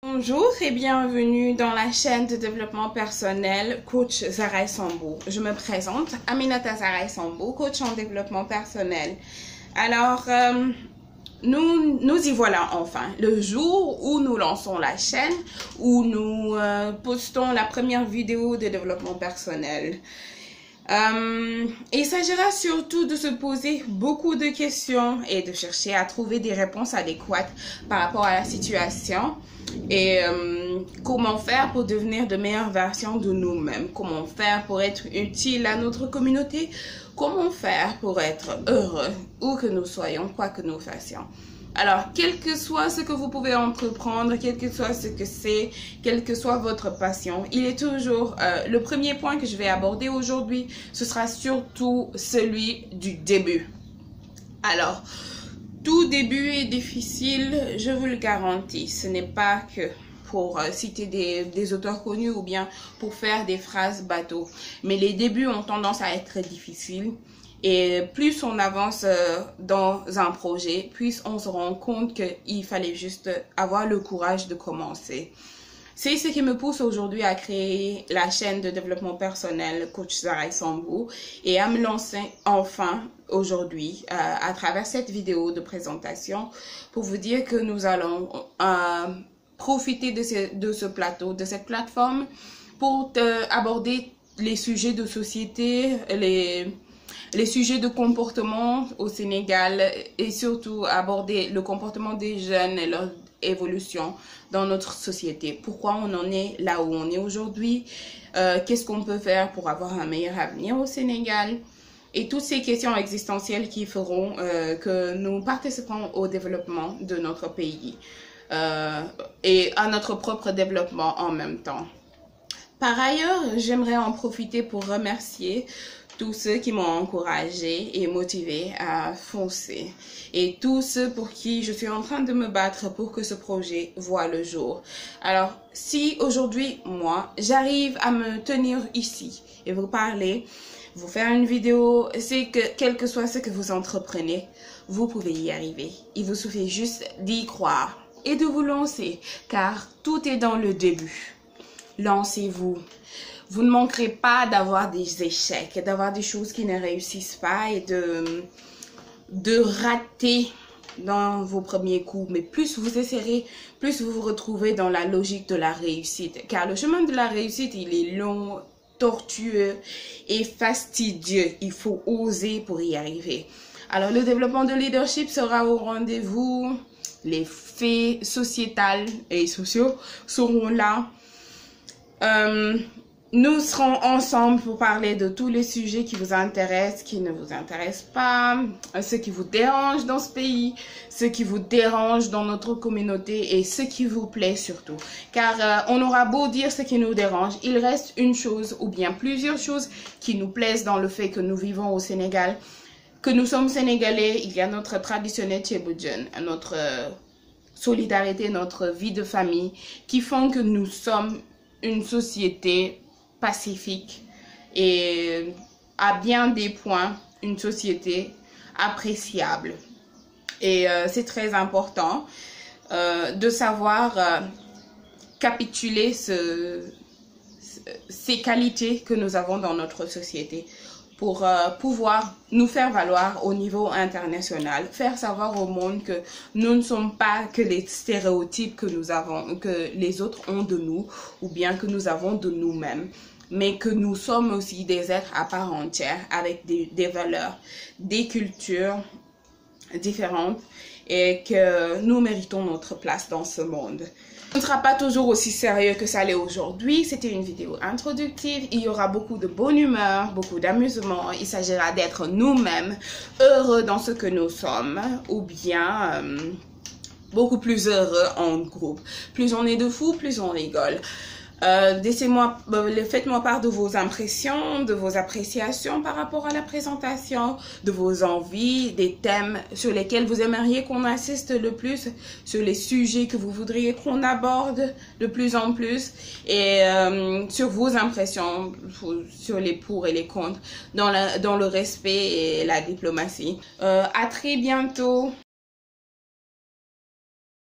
Bonjour et bienvenue dans la chaîne de développement personnel Coach Zahra Sambou. Je me présente, Aminata Zahra Sambou, coach en développement personnel. Alors, nous y voilà enfin, le jour où nous lançons la chaîne, où nous postons la première vidéo de développement personnel. Il s'agira surtout de se poser beaucoup de questions et de chercher à trouver des réponses adéquates par rapport à la situation et comment faire pour devenir de meilleures versions de nous-mêmes, comment faire pour être utile à notre communauté, comment faire pour être heureux où que nous soyons, quoi que nous fassions. Alors, quel que soit ce que vous pouvez entreprendre, quel que soit ce que c'est, quelle que soit votre passion, il est toujours le premier point que je vais aborder aujourd'hui, ce sera surtout celui du début. Alors, tout début est difficile, je vous le garantis. Ce n'est pas que pour citer des auteurs connus ou bien pour faire des phrases bateau. Mais les débuts ont tendance à être très difficiles. Et plus on avance dans un projet, plus on se rend compte qu'il fallait juste avoir le courage de commencer. C'est ce qui me pousse aujourd'hui à créer la chaîne de développement personnel Coach Zahra Sambou et à me lancer enfin aujourd'hui à travers cette vidéo de présentation pour vous dire que nous allons profiter de ce plateau, de cette plateforme pour aborder les sujets de société, les sujets de comportement au Sénégal et surtout aborder le comportement des jeunes et leur évolution dans notre société. Pourquoi on en est là où on est aujourd'hui, qu'est-ce qu'on peut faire pour avoir un meilleur avenir au Sénégal et toutes ces questions existentielles qui feront que nous participerons au développement de notre pays et à notre propre développement en même temps. Par ailleurs, j'aimerais en profiter pour remercier tous ceux qui m'ont encouragé et motivé à foncer et tous ceux pour qui je suis en train de me battre pour que ce projet voie le jour. Alors, si aujourd'hui, moi, j'arrive à me tenir ici et vous parler, vous faire une vidéo, c'est que quel que soit ce que vous entreprenez, vous pouvez y arriver. Il vous suffit juste d'y croire et de vous lancer car tout est dans le début. Lancez-vous. Vous ne manquerez pas d'avoir des échecs, d'avoir des choses qui ne réussissent pas et de rater dans vos premiers coups. Mais plus vous essaierez, plus vous vous retrouvez dans la logique de la réussite. Car le chemin de la réussite, il est long, tortueux et fastidieux. Il faut oser pour y arriver. Alors, le développement de leadership sera au rendez-vous. Les faits sociétals et sociaux seront là. Nous serons ensemble pour parler de tous les sujets qui vous intéressent, qui ne vous intéressent pas, ce qui vous dérange dans ce pays, ce qui vous dérange dans notre communauté et ce qui vous plaît surtout. Car on aura beau dire ce qui nous dérange, il reste une chose ou bien plusieurs choses qui nous plaisent dans le fait que nous vivons au Sénégal, que nous sommes sénégalais. Il y a notre traditionnel Tchéboudienne, notre solidarité, notre vie de famille qui font que nous sommes une société pacifique et à bien des points une société appréciable. Et c'est très important de savoir capituler ces qualités que nous avons dans notre société pour pouvoir nous faire valoir au niveau international, faire savoir au monde que nous ne sommes pas que les stéréotypes que nous avons, que les autres ont de nous, ou bien que nous avons de nous-mêmes, mais que nous sommes aussi des êtres à part entière, avec des valeurs, des cultures différentes, et que nous méritons notre place dans ce monde. Ce ne sera pas toujours aussi sérieux que ça l'est aujourd'hui. C'était une vidéo introductive. Il y aura beaucoup de bonne humeur, beaucoup d'amusement. Il s'agira d'être nous-mêmes, heureux dans ce que nous sommes, ou bien beaucoup plus heureux en groupe. Plus on est de fous, plus on rigole. Faites-moi part de vos impressions, de vos appréciations par rapport à la présentation, de vos envies, des thèmes sur lesquels vous aimeriez qu'on assiste le plus, sur les sujets que vous voudriez qu'on aborde de plus en plus et sur vos impressions, sur les pour et les contre, dans le respect et la diplomatie. À très bientôt.